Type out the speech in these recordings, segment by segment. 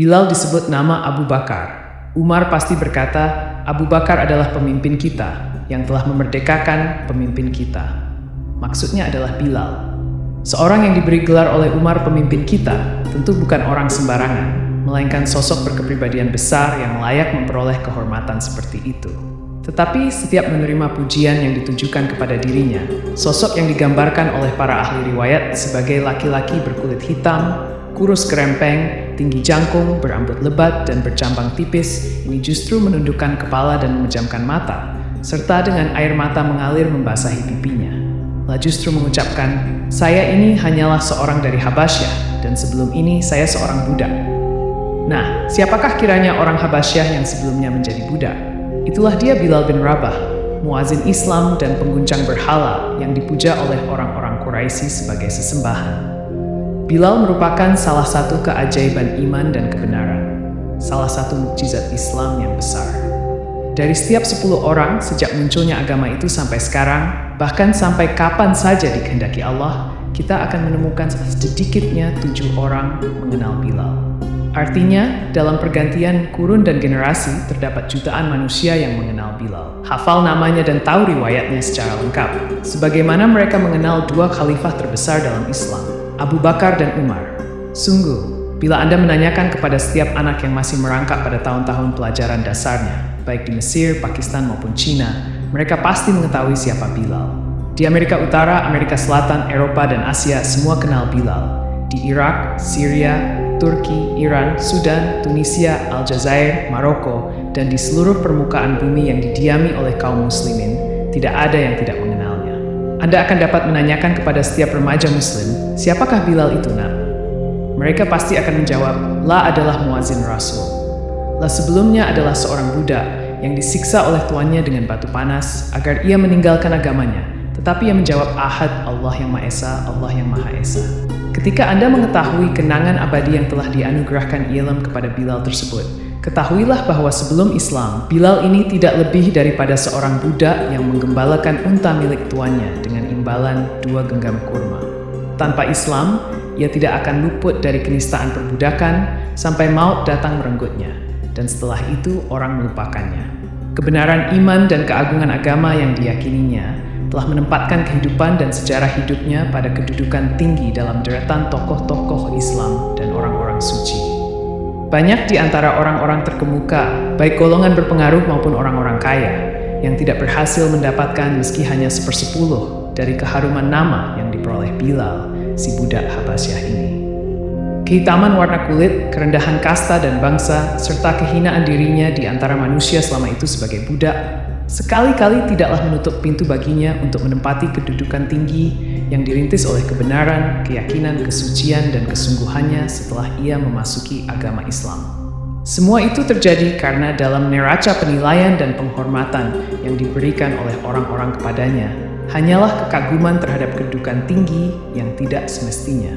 Bilal disebut nama Abu Bakar. Umar pasti berkata, Abu Bakar adalah pemimpin kita yang telah memerdekakan pemimpin kita. Maksudnya adalah Bilal. Seorang yang diberi gelar oleh Umar pemimpin kita tentu bukan orang sembarangan, melainkan sosok berkepribadian besar yang layak memperoleh kehormatan seperti itu. Tetapi setiap menerima pujian yang ditujukan kepada dirinya, sosok yang digambarkan oleh para ahli riwayat sebagai laki-laki berkulit hitam, kurus kerempeng, tinggi jangkung, berambut lebat dan bercambang tipis, ini justru menundukkan kepala dan memejamkan mata, serta dengan air mata mengalir membasahi pipinya. Lah justru mengucapkan, saya ini hanyalah seorang dari Habasyah, dan sebelum ini saya seorang budak. Nah, siapakah kiranya orang Habasyah yang sebelumnya menjadi budak? Itulah dia Bilal bin Rabah, muazin Islam dan pengguncang berhala yang dipuja oleh orang-orang Quraisy sebagai sesembahan. Bilal merupakan salah satu keajaiban iman dan kebenaran, salah satu mukjizat Islam yang besar. Dari setiap 10 orang sejak munculnya agama itu sampai sekarang, bahkan sampai kapan saja dikehendaki Allah, kita akan menemukan sedikitnya 7 orang mengenal Bilal. Artinya, dalam pergantian kurun dan generasi, terdapat jutaan manusia yang mengenal Bilal, hafal namanya dan tahu riwayatnya secara lengkap. Sebagaimana mereka mengenal 2 khalifah terbesar dalam Islam, Abu Bakar dan Umar. Sungguh, bila Anda menanyakan kepada setiap anak yang masih merangkak pada tahun-tahun pelajaran dasarnya, baik di Mesir, Pakistan maupun Cina, mereka pasti mengetahui siapa Bilal. Di Amerika Utara, Amerika Selatan, Eropa, dan Asia semua kenal Bilal. Di Irak, Syria, Turki, Iran, Sudan, Tunisia, Aljazair, Maroko, dan di seluruh permukaan bumi yang didiami oleh kaum muslimin, tidak ada yang tidak mengenalnya. Anda akan dapat menanyakan kepada setiap remaja muslim, siapakah Bilal itu, nak? Mereka pasti akan menjawab, La adalah muazin Rasul. La sebelumnya adalah seorang budak yang disiksa oleh tuannya dengan batu panas agar ia meninggalkan agamanya, tetapi ia menjawab Ahad, Allah yang Maha Esa, Allah yang Maha Esa. Ketika Anda mengetahui kenangan abadi yang telah dianugerahkan ilm kepada Bilal tersebut, ketahuilah bahwa sebelum Islam, Bilal ini tidak lebih daripada seorang budak yang menggembalakan unta milik tuannya dengan imbalan 2 genggam kurma. Tanpa Islam, ia tidak akan luput dari kenistaan perbudakan sampai maut datang merenggutnya, dan setelah itu orang melupakannya. Kebenaran iman dan keagungan agama yang diyakininya telah menempatkan kehidupan dan sejarah hidupnya pada kedudukan tinggi dalam deretan tokoh-tokoh Islam dan orang-orang suci. Banyak di antara orang-orang terkemuka, baik golongan berpengaruh maupun orang-orang kaya, yang tidak berhasil mendapatkan meski hanya 1/10 dari keharuman nama yang diperoleh Bilal, si budak Habasyah ini. Kehitaman warna kulit, kerendahan kasta dan bangsa, serta kehinaan dirinya di antara manusia selama itu sebagai budak, sekali-kali tidaklah menutup pintu baginya untuk menempati kedudukan tinggi yang dirintis oleh kebenaran, keyakinan, kesucian, dan kesungguhannya setelah ia memasuki agama Islam. Semua itu terjadi karena dalam neraca penilaian dan penghormatan yang diberikan oleh orang-orang kepadanya, hanyalah kekaguman terhadap kedudukan tinggi yang tidak semestinya.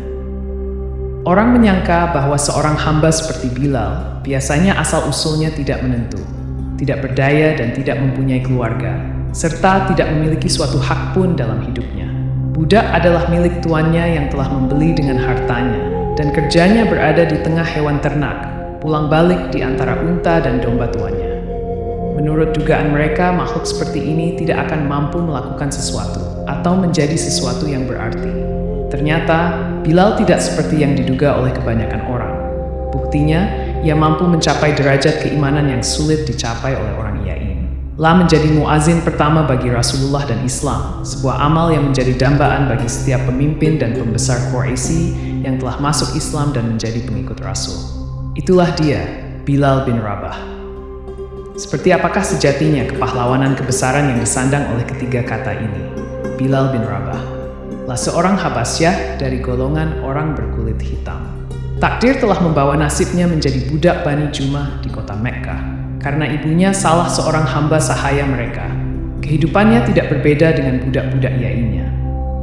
Orang menyangka bahwa seorang hamba seperti Bilal biasanya asal-usulnya tidak menentu, tidak berdaya dan tidak mempunyai keluarga, serta tidak memiliki suatu hak pun dalam hidupnya. Budak adalah milik tuannya yang telah membeli dengan hartanya, dan kerjanya berada di tengah hewan ternak, pulang balik di antara unta dan domba tuannya. Menurut dugaan mereka, makhluk seperti ini tidak akan mampu melakukan sesuatu, atau menjadi sesuatu yang berarti. Ternyata, Bilal tidak seperti yang diduga oleh kebanyakan orang. Buktinya, ia mampu mencapai derajat keimanan yang sulit dicapai oleh orang Yain. La menjadi muazin pertama bagi Rasulullah dan Islam, sebuah amal yang menjadi dambaan bagi setiap pemimpin dan pembesar Quraisy yang telah masuk Islam dan menjadi pengikut Rasul. Itulah dia, Bilal bin Rabah. Seperti apakah sejatinya kepahlawanan kebesaran yang disandang oleh ketiga kata ini? Bilal bin Rabah lah seorang Habasyah dari golongan orang berkulit hitam. Takdir telah membawa nasibnya menjadi budak Bani Jumah di kota Mekkah, karena ibunya salah seorang hamba sahaya mereka. Kehidupannya tidak berbeda dengan budak-budak Yainnya.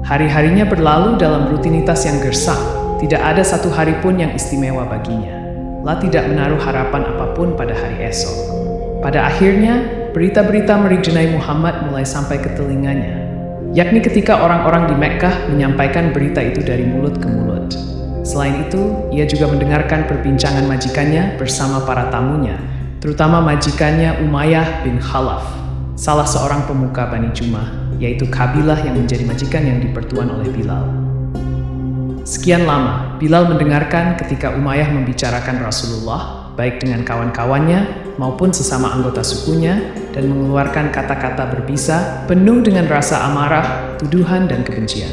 Hari-harinya berlalu dalam rutinitas yang gersang, tidak ada satu hari pun yang istimewa baginya. La tidak menaruh harapan apapun pada hari esok. Pada akhirnya, berita-berita merigjenai Muhammad mulai sampai ke telinganya, yakni ketika orang-orang di Mekkah menyampaikan berita itu dari mulut ke mulut. Selain itu, ia juga mendengarkan perbincangan majikannya bersama para tamunya, terutama majikannya Umayyah bin Khalaf, salah seorang pemuka Bani Jumah, yaitu kabilah yang menjadi majikan yang dipertuan oleh Bilal. Sekian lama, Bilal mendengarkan ketika Umayyah membicarakan Rasulullah, baik dengan kawan-kawannya maupun sesama anggota sukunya, dan mengeluarkan kata-kata berbisa penuh dengan rasa amarah, tuduhan, dan kebencian.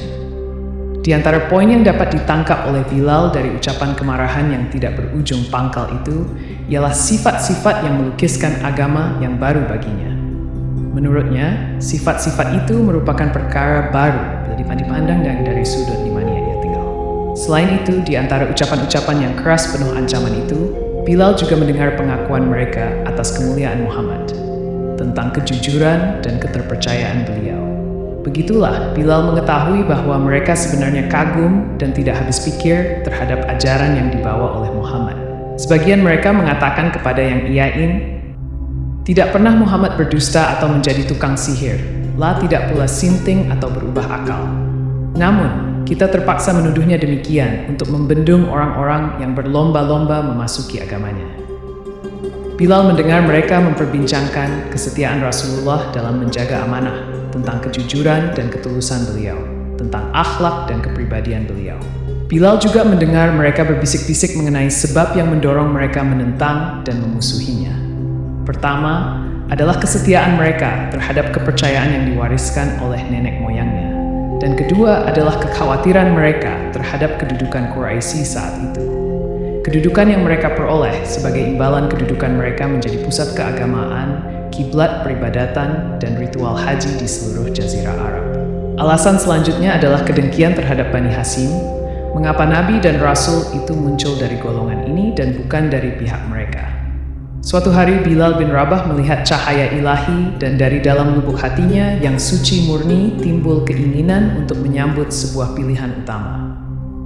Di antara poin yang dapat ditangkap oleh Bilal dari ucapan kemarahan yang tidak berujung pangkal itu, ialah sifat-sifat yang melukiskan agama yang baru baginya. Menurutnya, sifat-sifat itu merupakan perkara baru bila dipandang dari sudut di mana ia tinggal. Selain itu, di antara ucapan-ucapan yang keras penuh ancaman itu, Bilal juga mendengar pengakuan mereka atas kemuliaan Muhammad, tentang kejujuran dan keterpercayaan beliau. Begitulah, Bilal mengetahui bahwa mereka sebenarnya kagum dan tidak habis pikir terhadap ajaran yang dibawa oleh Muhammad. Sebagian mereka mengatakan kepada yang iain, "Tidak pernah Muhammad berdusta atau menjadi tukang sihir, tidak pula sinting atau berubah akal. Namun, kita terpaksa menuduhnya demikian untuk membendung orang-orang yang berlomba-lomba memasuki agamanya." Bilal mendengar mereka memperbincangkan kesetiaan Rasulullah dalam menjaga amanah, tentang kejujuran dan ketulusan beliau, tentang akhlak dan kepribadian beliau. Bilal juga mendengar mereka berbisik-bisik mengenai sebab yang mendorong mereka menentang dan memusuhinya. Pertama, adalah kesetiaan mereka terhadap kepercayaan yang diwariskan oleh nenek moyangnya. Dan kedua adalah kekhawatiran mereka terhadap kedudukan Quraisy saat itu. Kedudukan yang mereka peroleh sebagai imbalan kedudukan mereka menjadi pusat keagamaan, kiblat peribadatan, dan ritual haji di seluruh Jazirah Arab. Alasan selanjutnya adalah kedengkian terhadap Bani Hashim. Mengapa Nabi dan Rasul itu muncul dari golongan ini dan bukan dari pihak mereka? Suatu hari Bilal bin Rabah melihat cahaya ilahi dan dari dalam lubuk hatinya yang suci murni timbul keinginan untuk menyambut sebuah pilihan utama.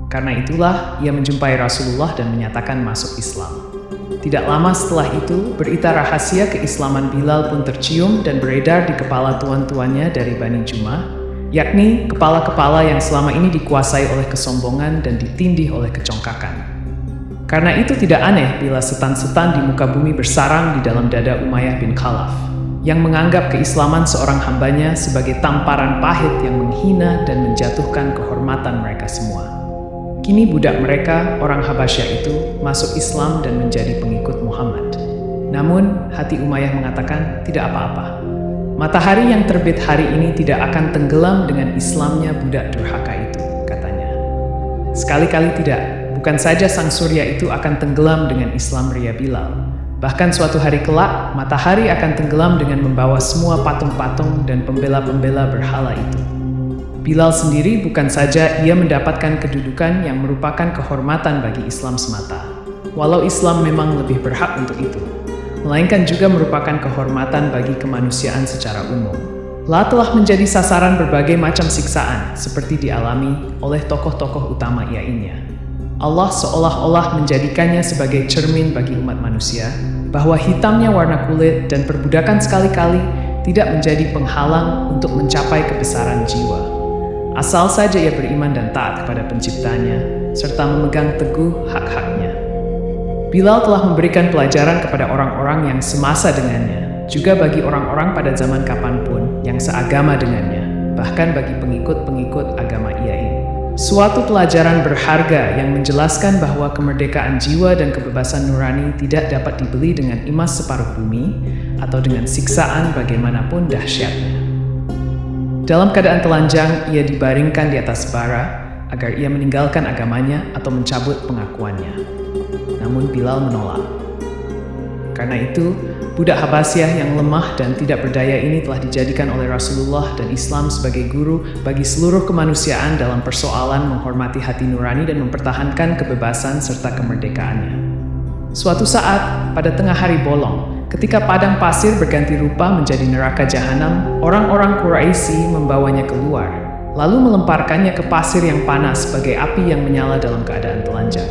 Karena itulah ia menjumpai Rasulullah dan menyatakan masuk Islam. Tidak lama setelah itu, berita rahasia keislaman Bilal pun tercium dan beredar di kepala tuan-tuannya dari Bani Jumah, yakni kepala-kepala yang selama ini dikuasai oleh kesombongan dan ditindih oleh kecongkakan. Karena itu tidak aneh bila setan-setan di muka bumi bersarang di dalam dada Umayyah bin Khalaf, yang menganggap keislaman seorang hambanya sebagai tamparan pahit yang menghina dan menjatuhkan kehormatan mereka semua. Kini budak mereka, orang Habasyah itu, masuk Islam dan menjadi pengikut Muhammad. Namun, hati Umayyah mengatakan tidak apa-apa. Matahari yang terbit hari ini tidak akan tenggelam dengan Islamnya budak durhaka itu, katanya. Sekali-kali tidak, bukan saja sang surya itu akan tenggelam dengan Islam ria Bilal. Bahkan suatu hari kelak, matahari akan tenggelam dengan membawa semua patung-patung dan pembela-pembela berhala itu. Bilal sendiri bukan saja ia mendapatkan kedudukan yang merupakan kehormatan bagi Islam semata, walau Islam memang lebih berhak untuk itu, melainkan juga merupakan kehormatan bagi kemanusiaan secara umum. Telah menjadi sasaran berbagai macam siksaan seperti dialami oleh tokoh-tokoh utama iainnya. Allah seolah-olah menjadikannya sebagai cermin bagi umat manusia, bahwa hitamnya warna kulit dan perbudakan sekali-kali tidak menjadi penghalang untuk mencapai kebesaran jiwa. Asal saja ia beriman dan taat kepada penciptanya, serta memegang teguh hak-haknya. Bilal telah memberikan pelajaran kepada orang-orang yang semasa dengannya, juga bagi orang-orang pada zaman kapanpun yang seagama dengannya, bahkan bagi pengikut-pengikut agama iain. Suatu pelajaran berharga yang menjelaskan bahwa kemerdekaan jiwa dan kebebasan nurani tidak dapat dibeli dengan emas separuh bumi, atau dengan siksaan bagaimanapun dahsyatnya. Dalam keadaan telanjang, ia dibaringkan di atas bara agar ia meninggalkan agamanya atau mencabut pengakuannya. Namun Bilal menolak. Karena itu, budak Habasyah yang lemah dan tidak berdaya ini telah dijadikan oleh Rasulullah dan Islam sebagai guru bagi seluruh kemanusiaan dalam persoalan menghormati hati nurani dan mempertahankan kebebasan serta kemerdekaannya. Suatu saat, pada tengah hari bolong, ketika padang pasir berganti rupa menjadi neraka jahanam, orang-orang Quraisy membawanya keluar, lalu melemparkannya ke pasir yang panas sebagai api yang menyala dalam keadaan telanjang.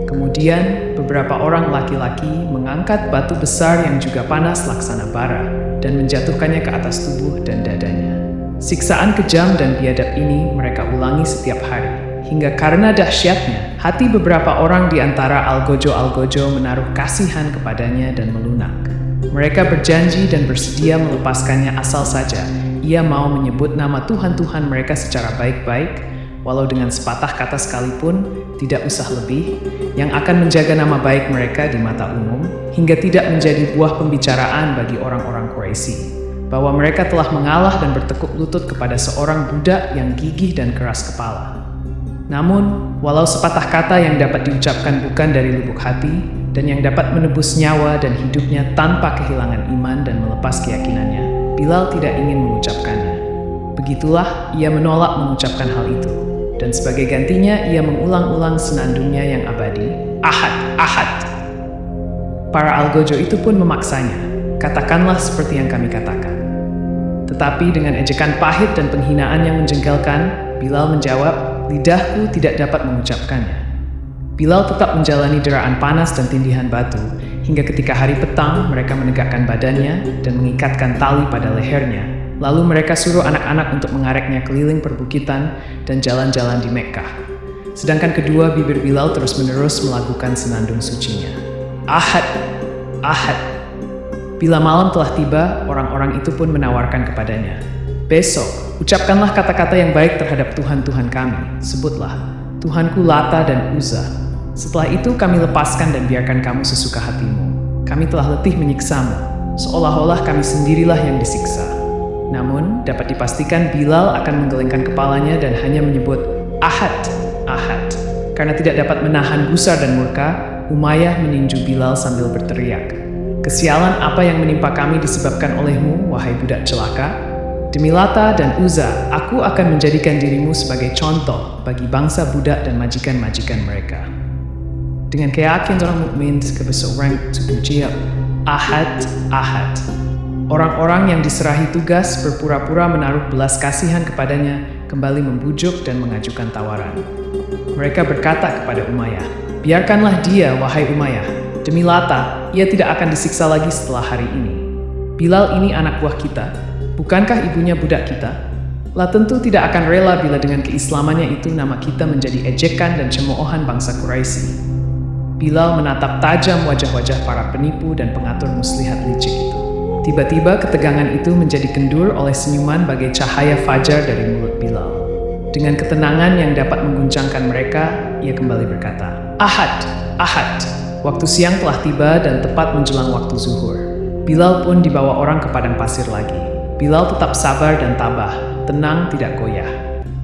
Kemudian, beberapa orang laki-laki mengangkat batu besar yang juga panas laksana bara dan menjatuhkannya ke atas tubuh dan dadanya. Siksaan kejam dan biadab ini mereka ulangi setiap hari, hingga karena dahsyatnya, hati beberapa orang di antara algojo-algojo menaruh kasihan kepadanya dan melunak. Mereka berjanji dan bersedia melepaskannya asal saja ia mau menyebut nama Tuhan-Tuhan mereka secara baik-baik, walau dengan sepatah kata sekalipun, tidak usah lebih, yang akan menjaga nama baik mereka di mata umum, hingga tidak menjadi buah pembicaraan bagi orang-orang Quraisy, bahwa mereka telah mengalah dan bertekuk lutut kepada seorang budak yang gigih dan keras kepala. Namun, walau sepatah kata yang dapat diucapkan bukan dari lubuk hati, dan yang dapat menebus nyawa dan hidupnya tanpa kehilangan iman dan melepas keyakinannya, Bilal tidak ingin mengucapkannya. Begitulah ia menolak mengucapkan hal itu, dan sebagai gantinya ia mengulang-ulang senandungnya yang abadi, Ahad, Ahad. Para algojo itu pun memaksanya, katakanlah seperti yang kami katakan. Tetapi dengan ejekan pahit dan penghinaan yang menjengkelkan, Bilal menjawab, lidahku tidak dapat mengucapkannya. Bilal tetap menjalani deraan panas dan tindihan batu, hingga ketika hari petang mereka menegakkan badannya dan mengikatkan tali pada lehernya. Lalu mereka suruh anak-anak untuk mengareknya keliling perbukitan dan jalan-jalan di Mekkah. Sedangkan kedua bibir Bilal terus-menerus melakukan senandung sucinya. Ahad, Ahad. Bila malam telah tiba, orang-orang itu pun menawarkan kepadanya, besok, ucapkanlah kata-kata yang baik terhadap Tuhan-Tuhan kami. Sebutlah, Tuhanku Lata dan Uzza. Setelah itu kami lepaskan dan biarkan kamu sesuka hatimu. Kami telah letih menyiksamu, seolah-olah kami sendirilah yang disiksa. Namun, dapat dipastikan Bilal akan menggelengkan kepalanya dan hanya menyebut, Ahad, Ahad. Karena tidak dapat menahan gusar dan murka, Umayyah meninju Bilal sambil berteriak, kesialan apa yang menimpa kami disebabkan olehmu, wahai budak celaka? Demi Lata dan Uzza, aku akan menjadikan dirimu sebagai contoh bagi bangsa budak dan majikan-majikan mereka. Dengan keyakinan orang mukmin kebesaran terpuji, Ahad, Ahad. Orang-orang yang diserahi tugas berpura-pura menaruh belas kasihan kepadanya kembali membujuk dan mengajukan tawaran. Mereka berkata kepada Umayyah, biarkanlah dia, wahai Umayyah. Demi Lata, ia tidak akan disiksa lagi setelah hari ini. Bilal ini anak buah kita, bukankah ibunya budak kita? Lah tentu tidak akan rela bila dengan keislamannya itu nama kita menjadi ejekan dan cemoohan bangsa Quraisy. Bilal menatap tajam wajah-wajah para penipu dan pengatur muslihat licik itu. Tiba-tiba ketegangan itu menjadi kendur oleh senyuman bagai cahaya fajar dari mulut Bilal. Dengan ketenangan yang dapat mengguncangkan mereka, ia kembali berkata, Ahad, Ahad. Waktu siang telah tiba dan tepat menjelang waktu zuhur. Bilal pun dibawa orang ke padang pasir lagi. Bilal tetap sabar dan tabah, tenang tidak goyah.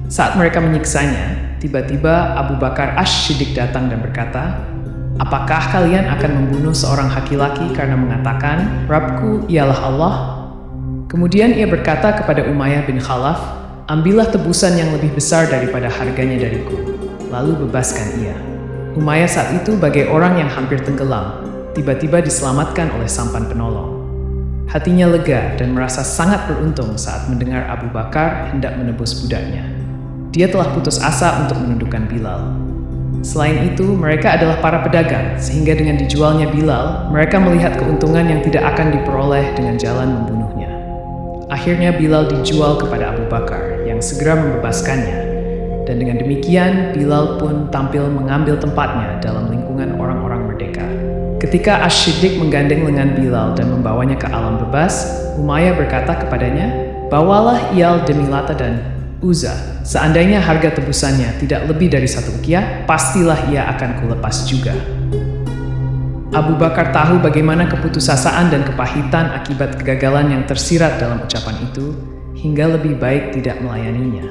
Saat mereka menyiksanya, tiba-tiba Abu Bakar Asy-Siddiq datang dan berkata, apakah kalian akan membunuh seorang laki-laki karena mengatakan, Rabbku ialah Allah? Kemudian ia berkata kepada Umayyah bin Khalaf, ambillah tebusan yang lebih besar daripada harganya dariku, lalu bebaskan ia. Umayyah saat itu bagai orang yang hampir tenggelam, tiba-tiba diselamatkan oleh sampan penolong. Hatinya lega dan merasa sangat beruntung saat mendengar Abu Bakar hendak menebus budaknya. Dia telah putus asa untuk menundukkan Bilal. Selain itu, mereka adalah para pedagang, sehingga dengan dijualnya Bilal, mereka melihat keuntungan yang tidak akan diperoleh dengan jalan membunuhnya. Akhirnya Bilal dijual kepada Abu Bakar, yang segera membebaskannya. Dan dengan demikian, Bilal pun tampil mengambil tempatnya dalam lingkungan orang-orang merdeka. Ketika Asy-Siddiq menggandeng lengan Bilal dan membawanya ke alam bebas, Umayyah berkata kepadanya, bawalah ia demi Lata dan Uzza. Seandainya harga tebusannya tidak lebih dari 1 uqiyah, pastilah ia akan kulepas juga. Abu Bakar tahu bagaimana keputusasaan dan kepahitan akibat kegagalan yang tersirat dalam ucapan itu, hingga lebih baik tidak melayaninya.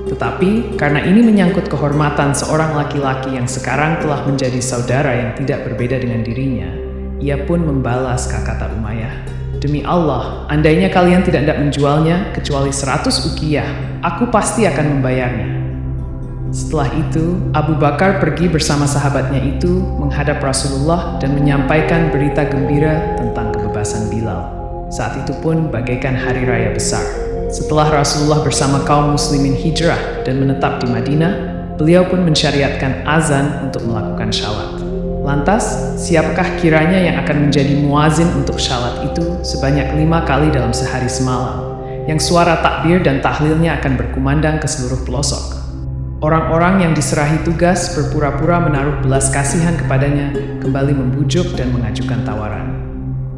Tetapi, karena ini menyangkut kehormatan seorang laki-laki yang sekarang telah menjadi saudara yang tidak berbeda dengan dirinya, ia pun membalas kata Umayyah, demi Allah, andainya kalian tidak hendak menjualnya kecuali 100 uqiyah, aku pasti akan membayarnya. Setelah itu, Abu Bakar pergi bersama sahabatnya itu menghadap Rasulullah dan menyampaikan berita gembira tentang kebebasan Bilal. Saat itu pun bagaikan hari raya besar. Setelah Rasulullah bersama kaum muslimin hijrah dan menetap di Madinah, beliau pun mensyariatkan azan untuk melakukan syalat. Lantas, siapakah kiranya yang akan menjadi muazin untuk syalat itu sebanyak 5 kali dalam sehari semalam, yang suara takbir dan tahlilnya akan berkumandang ke seluruh pelosok? Orang-orang yang diserahi tugas berpura-pura menaruh belas kasihan kepadanya kembali membujuk dan mengajukan tawaran.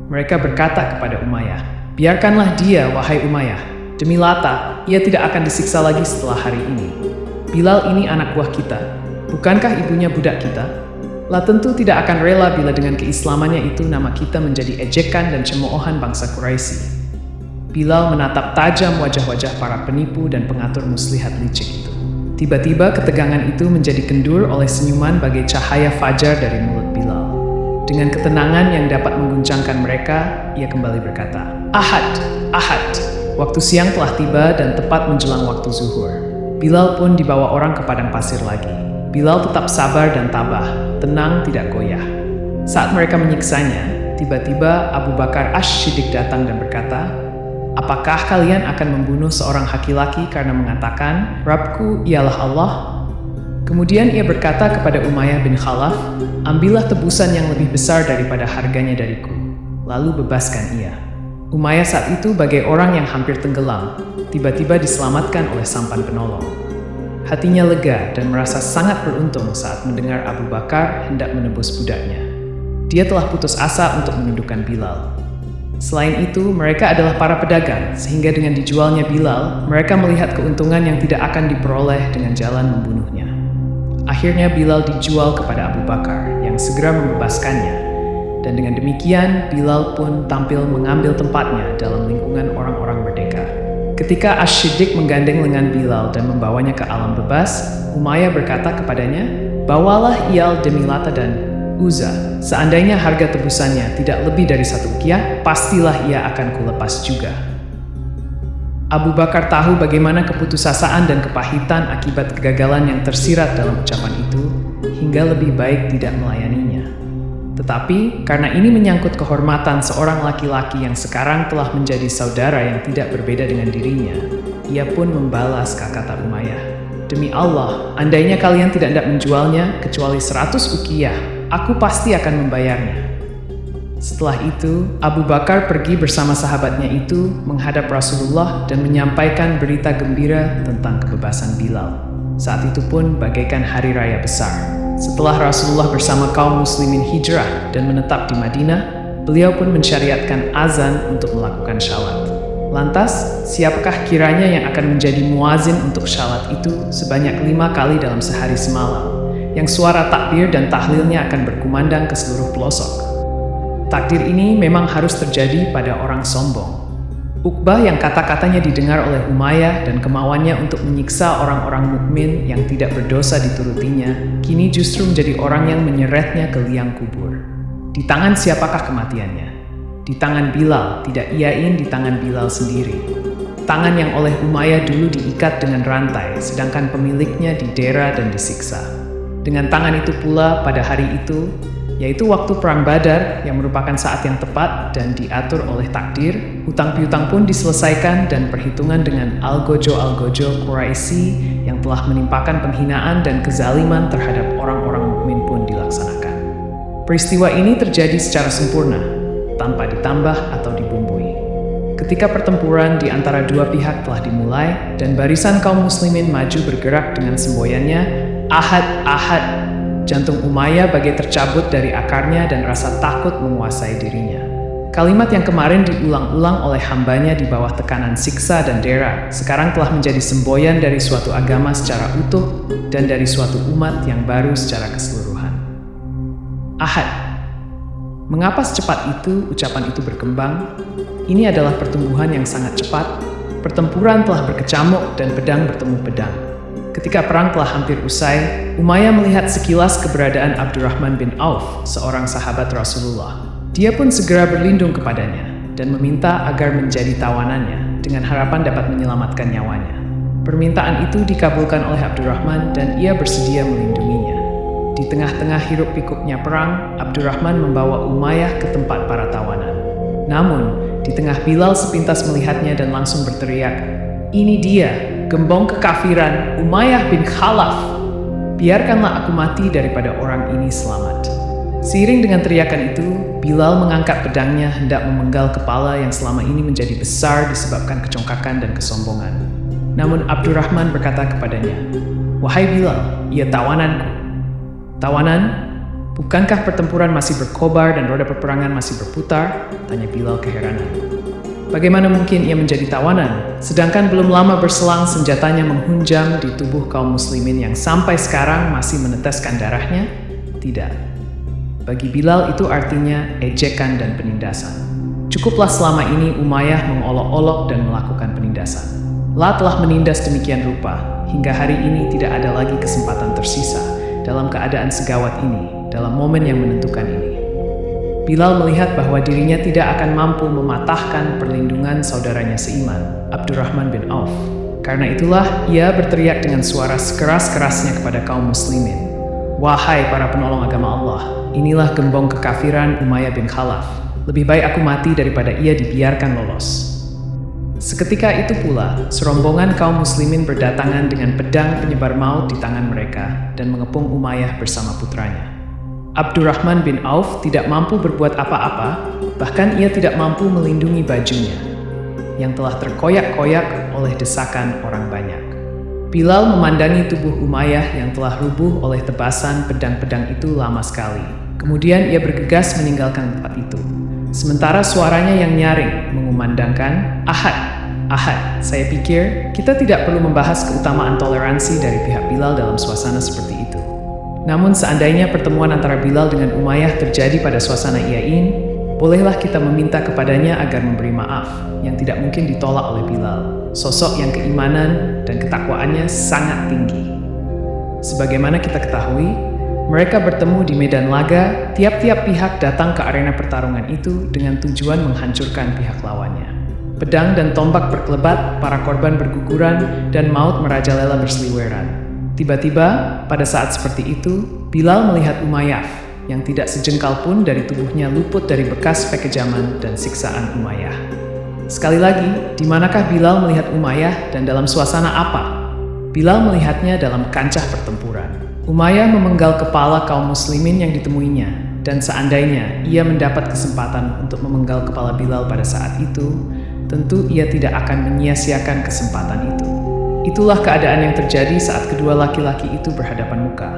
Mereka berkata kepada Umayyah, "Biarkanlah dia, wahai Umayyah. Demi Lata, ia tidak akan disiksa lagi setelah hari ini. Bilal ini anak buah kita. Bukankah ibunya budak kita? Lah tentu tidak akan rela bila dengan keislamannya itu nama kita menjadi ejekan dan cemoohan bangsa Quraisy." Bilal menatap tajam wajah-wajah para penipu dan pengatur muslihat licik itu. Tiba-tiba ketegangan itu menjadi kendur oleh senyuman bagai cahaya fajar dari mulut Bilal. Dengan ketenangan yang dapat mengguncangkan mereka, ia kembali berkata, "Ahad, Ahad." Waktu siang telah tiba dan tepat menjelang waktu zuhur. Bilal pun dibawa orang ke padang pasir lagi. Bilal tetap sabar dan tabah, tenang tidak goyah. Saat mereka menyiksanya, tiba-tiba Abu Bakar Asy-Siddiq datang dan berkata, "Apakah kalian akan membunuh seorang laki-laki karena mengatakan, 'Rabbku ialah Allah'?" Kemudian ia berkata kepada Umayyah bin Khalaf, "Ambillah tebusan yang lebih besar daripada harganya dariku, lalu bebaskan ia." Umayyah saat itu bagai orang yang hampir tenggelam, tiba-tiba diselamatkan oleh sampan penolong. Hatinya lega dan merasa sangat beruntung saat mendengar Abu Bakar hendak menebus budaknya. Dia telah putus asa untuk menundukkan Bilal. Selain itu, mereka adalah para pedagang, sehingga dengan dijualnya Bilal, mereka melihat keuntungan yang tidak akan diperoleh dengan jalan membunuhnya. Akhirnya Bilal dijual kepada Abu Bakar, yang segera membebaskannya. Dan dengan demikian, Bilal pun tampil mengambil tempatnya dalam lingkungan orang-orang merdeka. Ketika Asy-Siddiq menggandeng lengan Bilal dan membawanya ke alam bebas, Umayyah berkata kepadanya, "Bawalah Iyal demi Lata dan Uzza. Seandainya harga tebusannya tidak lebih dari 1 uqiyah, pastilah ia akan kulepas juga." Abu Bakar tahu bagaimana keputusasaan dan kepahitan akibat kegagalan yang tersirat dalam ucapan itu, hingga lebih baik tidak melayaninya. Tetapi, karena ini menyangkut kehormatan seorang laki-laki yang sekarang telah menjadi saudara yang tidak berbeda dengan dirinya, ia pun membalas kata Umayyah, "Demi Allah, andainya kalian tidak hendak menjualnya kecuali 100 uqiyah, aku pasti akan membayarnya." Setelah itu, Abu Bakar pergi bersama sahabatnya itu menghadap Rasulullah dan menyampaikan berita gembira tentang kebebasan Bilal. Saat itu pun bagaikan hari raya besar. Setelah Rasulullah bersama kaum muslimin hijrah dan menetap di Madinah, beliau pun mensyariatkan azan untuk melakukan syalat. Lantas, siapakah kiranya yang akan menjadi muazin untuk syalat itu sebanyak 5 kali dalam sehari semalam, yang suara takbir dan tahlilnya akan berkumandang ke seluruh pelosok? Takdir ini memang harus terjadi pada orang sombong. Uqbah yang kata-katanya didengar oleh Umayyah dan kemauannya untuk menyiksa orang-orang mukmin yang tidak berdosa diturutinya, kini justru menjadi orang yang menyeretnya ke liang kubur. Di tangan siapakah kematiannya? Di tangan Bilal, tidak iain di tangan Bilal sendiri. Tangan yang oleh Umayyah dulu diikat dengan rantai, sedangkan pemiliknya didera dan disiksa. Dengan tangan itu pula pada hari itu, yaitu waktu Perang Badar yang merupakan saat yang tepat dan diatur oleh takdir, hutang piutang pun diselesaikan dan perhitungan dengan algojo-algojo Quraisy yang telah menimpakan penghinaan dan kezaliman terhadap orang-orang mukmin pun dilaksanakan. Peristiwa ini terjadi secara sempurna, tanpa ditambah atau dibumbui. Ketika pertempuran di antara dua pihak telah dimulai dan barisan kaum muslimin maju bergerak dengan semboyannya, "Ahad, Ahad," jantung Umayyah bagai tercabut dari akarnya dan rasa takut menguasai dirinya. Kalimat yang kemarin diulang-ulang oleh hambanya di bawah tekanan siksa dan dera, sekarang telah menjadi semboyan dari suatu agama secara utuh dan dari suatu umat yang baru secara keseluruhan. Ahad. Mengapa secepat itu ucapan itu berkembang? Ini adalah pertumbuhan yang sangat cepat. Pertempuran telah berkecamuk dan pedang bertemu pedang. Ketika perang telah hampir usai, Umayyah melihat sekilas keberadaan Abdurrahman bin Auf, seorang sahabat Rasulullah. Dia pun segera berlindung kepadanya dan meminta agar menjadi tawanannya dengan harapan dapat menyelamatkan nyawanya. Permintaan itu dikabulkan oleh Abdurrahman dan ia bersedia melindunginya. Di tengah-tengah hiruk-pikuknya perang, Abdurrahman membawa Umayyah ke tempat para tawanan. Namun, di tengah Bilal sepintas melihatnya dan langsung berteriak, "Ini dia, gembong kekafiran, Umayyah bin Khalaf. Biarkanlah aku mati daripada orang ini selamat." Seiring dengan teriakan itu, Bilal mengangkat pedangnya hendak memenggal kepala yang selama ini menjadi besar disebabkan kecongkakan dan kesombongan. Namun Abdurrahman berkata kepadanya, "Wahai Bilal, ia tawananku." "Tawanan? Bukankah pertempuran masih berkobar dan roda peperangan masih berputar?" tanya Bilal keheranan. Bagaimana mungkin ia menjadi tawanan, sedangkan belum lama berselang senjatanya menghunjam di tubuh kaum muslimin yang sampai sekarang masih meneteskan darahnya? Tidak. Bagi Bilal itu artinya ejekan dan penindasan. Cukuplah selama ini Umayyah mengolok-olok dan melakukan penindasan. Telah menindas demikian rupa, hingga hari ini tidak ada lagi kesempatan tersisa dalam keadaan segawat ini, dalam momen yang menentukan ini. Bilal melihat bahwa dirinya tidak akan mampu mematahkan perlindungan saudaranya seiman, Abdurrahman bin Auf. Karena itulah ia berteriak dengan suara sekeras-kerasnya kepada kaum muslimin, "Wahai para penolong agama Allah, inilah gembong kekafiran Umayyah bin Khalaf. Lebih baik aku mati daripada ia dibiarkan lolos." Seketika itu pula, serombongan kaum muslimin berdatangan dengan pedang penyebar maut di tangan mereka dan mengepung Umayyah bersama putranya. Abdurrahman bin Auf tidak mampu berbuat apa-apa, bahkan ia tidak mampu melindungi bajunya, yang telah terkoyak-koyak oleh desakan orang banyak. Bilal memandangi tubuh Umayyah yang telah rubuh oleh tebasan pedang-pedang itu lama sekali. Kemudian ia bergegas meninggalkan tempat itu. Sementara suaranya yang nyaring mengumandangkan, Ahad, saya pikir kita tidak perlu membahas keutamaan toleransi dari pihak Bilal dalam suasana seperti itu. Namun seandainya pertemuan antara Bilal dengan Umayyah terjadi pada suasana iyain, bolehlah kita meminta kepadanya agar memberi maaf yang tidak mungkin ditolak oleh Bilal, sosok yang keimanan dan ketakwaannya sangat tinggi. Sebagaimana kita ketahui, mereka bertemu di medan laga, tiap-tiap pihak datang ke arena pertarungan itu dengan tujuan menghancurkan pihak lawannya. Pedang dan tombak berkelebat, para korban berguguran, dan maut merajalela berseliweran. Tiba-tiba, pada saat seperti itu, Bilal melihat Umayyah yang tidak sejengkal pun dari tubuhnya luput dari bekas pekejaman dan siksaan Umayyah. Sekali lagi, di manakah Bilal melihat Umayyah dan dalam suasana apa? Bilal melihatnya dalam kancah pertempuran. Umayyah memenggal kepala kaum muslimin yang ditemuinya, dan seandainya ia mendapat kesempatan untuk memenggal kepala Bilal pada saat itu, tentu ia tidak akan menyia-siakan kesempatan itu. Itulah keadaan yang terjadi saat kedua laki-laki itu berhadapan muka.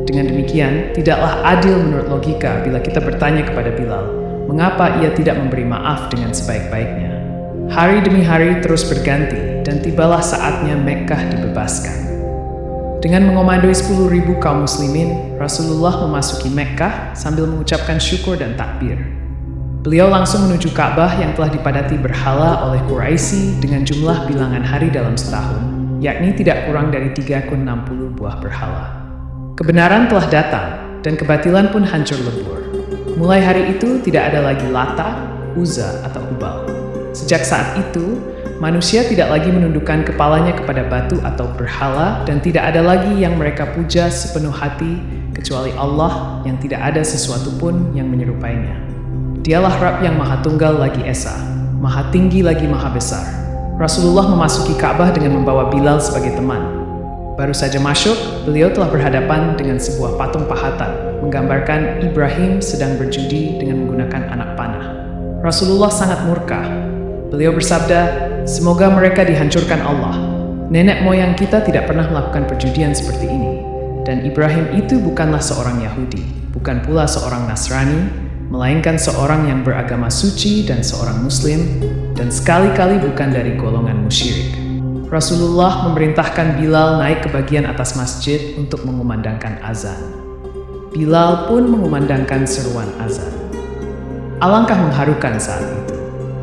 Dengan demikian, tidaklah adil menurut logika bila kita bertanya kepada Bilal, mengapa ia tidak memberi maaf dengan sebaik-baiknya. Hari demi hari terus berganti, dan tibalah saatnya Mekkah dibebaskan. Dengan mengomandoi 10.000 kaum muslimin, Rasulullah memasuki Mekkah sambil mengucapkan syukur dan takbir. Beliau langsung menuju Ka'bah yang telah dipadati berhala oleh Quraisy dengan jumlah bilangan hari dalam setahun, yakni tidak kurang dari 360 buah berhala. Kebenaran telah datang, dan kebatilan pun hancur lebur. Mulai hari itu tidak ada lagi Lata, Uzza, atau Hubal. Sejak saat itu, manusia tidak lagi menundukkan kepalanya kepada batu atau berhala, dan tidak ada lagi yang mereka puja sepenuh hati kecuali Allah yang tidak ada sesuatu pun yang menyerupainya. Dialah Rabb yang Maha Tunggal lagi Esa, Maha Tinggi lagi Maha Besar. Rasulullah memasuki Ka'bah dengan membawa Bilal sebagai teman. Baru saja masuk, beliau telah berhadapan dengan sebuah patung pahatan, menggambarkan Ibrahim sedang berjudi dengan menggunakan anak panah. Rasulullah sangat murka. Beliau bersabda, "Semoga mereka dihancurkan Allah. Nenek moyang kita tidak pernah melakukan perjudian seperti ini. Dan Ibrahim itu bukanlah seorang Yahudi, bukan pula seorang Nasrani, melainkan seorang yang beragama suci dan seorang Muslim, dan sekali-kali bukan dari golongan musyrik." Rasulullah memerintahkan Bilal naik ke bagian atas masjid untuk mengumandangkan azan. Bilal pun mengumandangkan seruan azan. Alangkah mengharukan saat itu.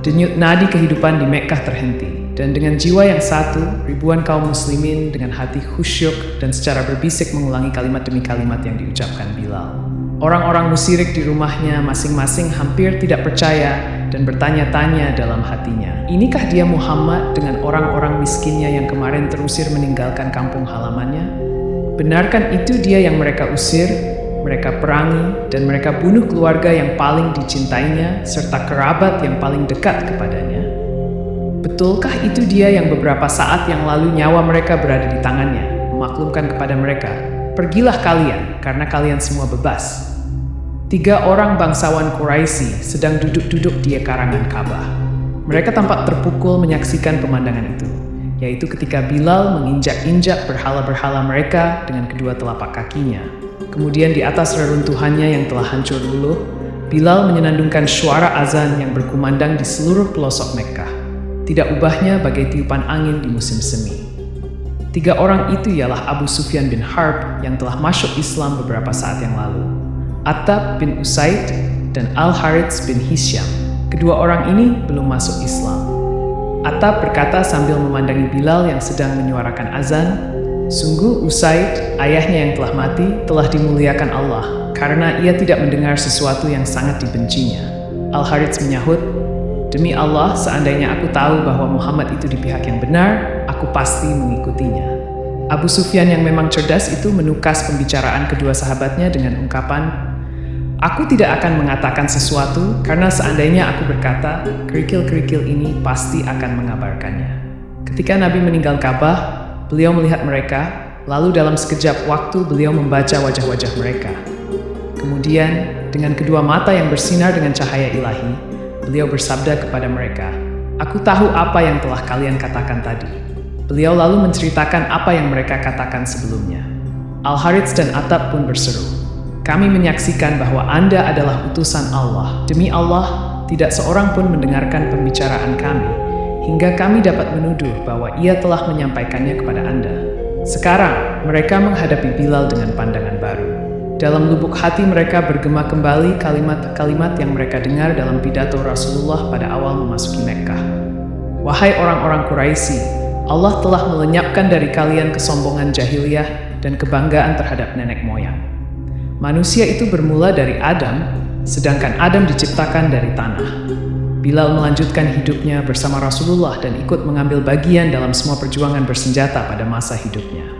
Denyut nadi kehidupan di Mekkah terhenti, dan dengan jiwa yang satu, ribuan kaum muslimin dengan hati khusyuk dan secara berbisik mengulangi kalimat demi kalimat yang diucapkan Bilal. Orang-orang musyrik di rumahnya masing-masing hampir tidak percaya dan bertanya-tanya dalam hatinya, inikah dia Muhammad dengan orang-orang miskinnya yang kemarin terusir meninggalkan kampung halamannya? Benarkan itu dia yang mereka usir, mereka perangi, dan mereka bunuh keluarga yang paling dicintainya serta kerabat yang paling dekat kepadanya? Betulkah itu dia yang beberapa saat yang lalu nyawa mereka berada di tangannya, memaklumkan kepada mereka, "Pergilah kalian, karena kalian semua bebas"? 3 orang bangsawan Quraisy sedang duduk-duduk di karangan Ka'bah. Mereka tampak terpukul menyaksikan pemandangan itu. yaitu ketika Bilal menginjak-injak berhala-berhala mereka dengan kedua telapak kakinya. Kemudian di atas reruntuhannya yang telah hancur luluh, Bilal menyenandungkan suara azan yang berkumandang di seluruh pelosok Mekkah. Tidak ubahnya bagai tiupan angin di musim semi. 3 orang itu ialah Abu Sufyan bin Harb yang telah masuk Islam beberapa saat yang lalu, Attab bin Usaid, dan Al-Harits bin Hisham. Kedua orang ini belum masuk Islam. Attab berkata sambil memandangi Bilal yang sedang menyuarakan azan, "Sungguh Usaid, ayahnya yang telah mati, telah dimuliakan Allah, karena ia tidak mendengar sesuatu yang sangat dibencinya." Al-Harits menyahut, "Demi Allah, seandainya aku tahu bahwa Muhammad itu di pihak yang benar, aku pasti mengikutinya." Abu Sufyan yang memang cerdas itu menukas pembicaraan kedua sahabatnya dengan ungkapan, "Aku tidak akan mengatakan sesuatu karena seandainya aku berkata, kerikil-kerikil ini pasti akan mengabarkannya." Ketika Nabi meninggal Ka'bah, beliau melihat mereka, lalu dalam sekejap waktu beliau membaca wajah-wajah mereka. Kemudian, dengan kedua mata yang bersinar dengan cahaya ilahi, beliau bersabda kepada mereka, "Aku tahu apa yang telah kalian katakan tadi." Beliau lalu menceritakan apa yang mereka katakan sebelumnya. Al-Harits dan Attab pun berseru, "Kami menyaksikan bahwa Anda adalah utusan Allah. Demi Allah, tidak seorang pun mendengarkan pembicaraan kami, hingga kami dapat menuduh bahwa ia telah menyampaikannya kepada Anda." Sekarang, mereka menghadapi Bilal dengan pandangan baru. Dalam lubuk hati mereka bergema kembali kalimat-kalimat yang mereka dengar dalam pidato Rasulullah pada awal memasuki Mekkah. "Wahai orang-orang Quraisy, Allah telah melenyapkan dari kalian kesombongan jahiliyah dan kebanggaan terhadap nenek moyang. Manusia itu bermula dari Adam, sedangkan Adam diciptakan dari tanah." Bilal melanjutkan hidupnya bersama Rasulullah dan ikut mengambil bagian dalam semua perjuangan bersenjata pada masa hidupnya.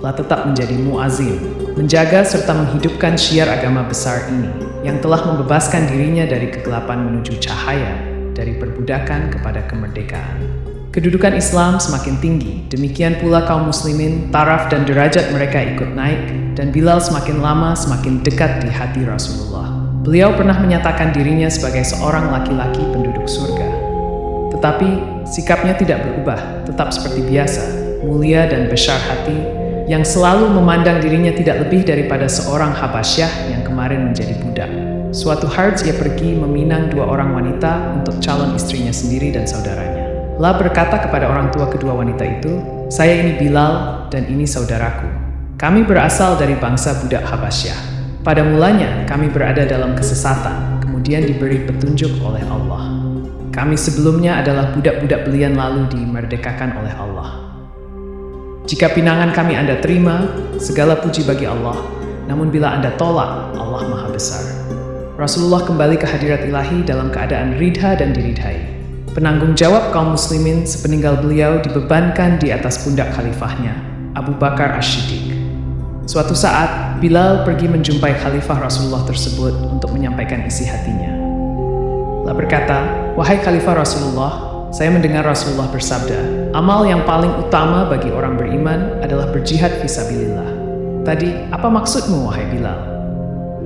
Telah tetap menjadi muazin, menjaga serta menghidupkan syiar agama besar ini, yang telah membebaskan dirinya dari kegelapan menuju cahaya, dari perbudakan kepada kemerdekaan. Kedudukan Islam semakin tinggi, demikian pula kaum muslimin, taraf dan derajat mereka ikut naik, dan Bilal semakin lama semakin dekat di hati Rasulullah. Beliau pernah menyatakan dirinya sebagai seorang laki-laki penduduk surga. Tetapi sikapnya tidak berubah, tetap seperti biasa, mulia dan besar hati, yang selalu memandang dirinya tidak lebih daripada seorang Habasyah yang kemarin menjadi budak. Suatu hari ia pergi meminang 2 orang wanita untuk calon istrinya sendiri dan saudaranya. Lalu berkata kepada orang tua kedua wanita itu, "Saya ini Bilal dan ini saudaraku. Kami berasal dari bangsa budak Habasyah. Pada mulanya kami berada dalam kesesatan, kemudian diberi petunjuk oleh Allah. Kami sebelumnya adalah budak-budak belian lalu dimerdekakan oleh Allah. Jika pinangan kami Anda terima, segala puji bagi Allah. Namun bila Anda tolak, Allah Maha Besar." Rasulullah kembali ke hadirat ilahi dalam keadaan ridha dan diridhai. Penanggung jawab kaum muslimin sepeninggal beliau dibebankan di atas pundak khalifahnya, Abu Bakar As-Siddiq. Suatu saat, Bilal pergi menjumpai khalifah Rasulullah tersebut untuk menyampaikan isi hatinya. Lalu berkata, "Wahai khalifah Rasulullah, saya mendengar Rasulullah bersabda, amal yang paling utama bagi orang beriman adalah berjihad fisabilillah. Tadi, apa maksudmu wahai Bilal?"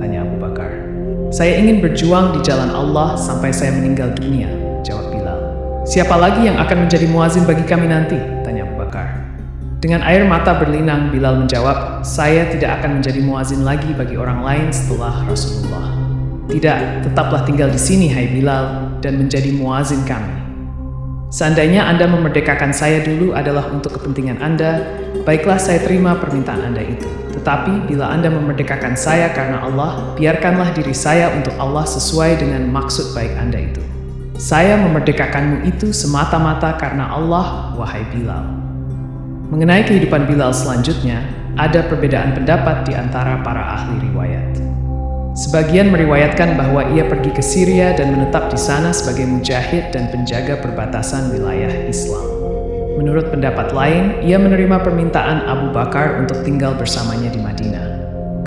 tanya Abu Bakar. "Saya ingin berjuang di jalan Allah sampai saya meninggal dunia," jawab Bilal. "Siapa lagi yang akan menjadi muazin bagi kami nanti?" tanya Abu Bakar. Dengan air mata berlinang, Bilal menjawab, "Saya tidak akan menjadi muazin lagi bagi orang lain setelah Rasulullah." "Tidak, tetaplah tinggal di sini, hai Bilal, dan menjadi muazin kami. Seandainya Anda memerdekakan saya dulu adalah untuk kepentingan Anda, baiklah saya terima permintaan Anda itu. Tetapi bila Anda memerdekakan saya karena Allah, biarkanlah diri saya untuk Allah sesuai dengan maksud baik Anda itu. Saya memerdekakanmu itu semata-mata karena Allah, wahai Bilal." Mengenai kehidupan Bilal selanjutnya, ada perbedaan pendapat di antara para ahli riwayat. Sebagian meriwayatkan bahwa ia pergi ke Syria dan menetap di sana sebagai mujahid dan penjaga perbatasan wilayah Islam. Menurut pendapat lain, ia menerima permintaan Abu Bakar untuk tinggal bersamanya di Madinah.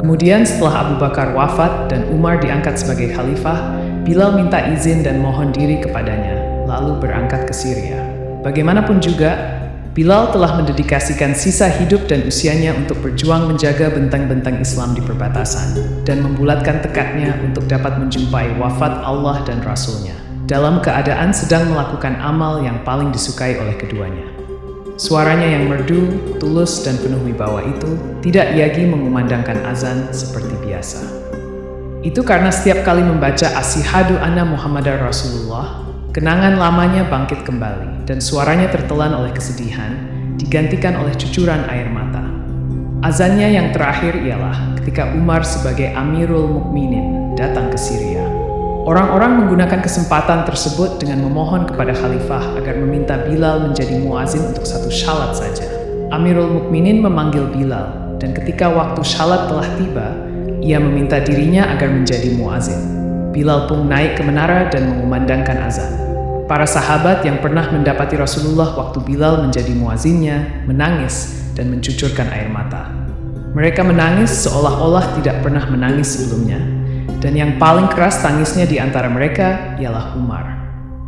Kemudian setelah Abu Bakar wafat dan Umar diangkat sebagai khalifah, Bilal minta izin dan mohon diri kepadanya, lalu berangkat ke Syria. Bagaimanapun juga, Bilal telah mendedikasikan sisa hidup dan usianya untuk berjuang menjaga benteng-benteng Islam di perbatasan dan membulatkan tekadnya untuk dapat menjumpai wafat Allah dan Rasul-Nya dalam keadaan sedang melakukan amal yang paling disukai oleh keduanya. Suaranya yang merdu, tulus, dan penuh wibawa itu tidak lagi mengumandangkan azan seperti biasa. Itu karena setiap kali membaca Asyhadu anna Muhammadar Rasulullah, kenangan lamanya bangkit kembali dan suaranya tertelan oleh kesedihan, digantikan oleh cucuran air mata. Azannya yang terakhir ialah ketika Umar sebagai Amirul Mukminin datang ke Syria. Orang-orang menggunakan kesempatan tersebut dengan memohon kepada khalifah agar meminta Bilal menjadi muazin untuk satu syalat saja. Amirul Mukminin memanggil Bilal, dan ketika waktu syalat telah tiba, ia meminta dirinya agar menjadi muazin. Bilal pun naik ke menara dan mengumandangkan azan. Para sahabat yang pernah mendapati Rasulullah waktu Bilal menjadi muazinnya menangis dan mencucurkan air mata. Mereka menangis seolah-olah tidak pernah menangis sebelumnya. Dan yang paling keras tangisnya di antara mereka ialah Umar.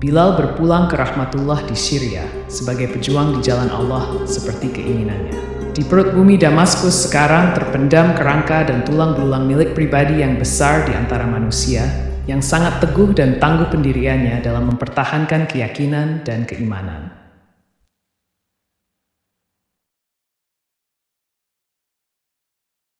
Bilal berpulang ke rahmatullah di Syria sebagai pejuang di jalan Allah seperti keinginannya. Di perut bumi Damaskus sekarang terpendam kerangka dan tulang belulang milik pribadi yang besar di antara manusia yang sangat teguh dan tangguh pendiriannya dalam mempertahankan keyakinan dan keimanan.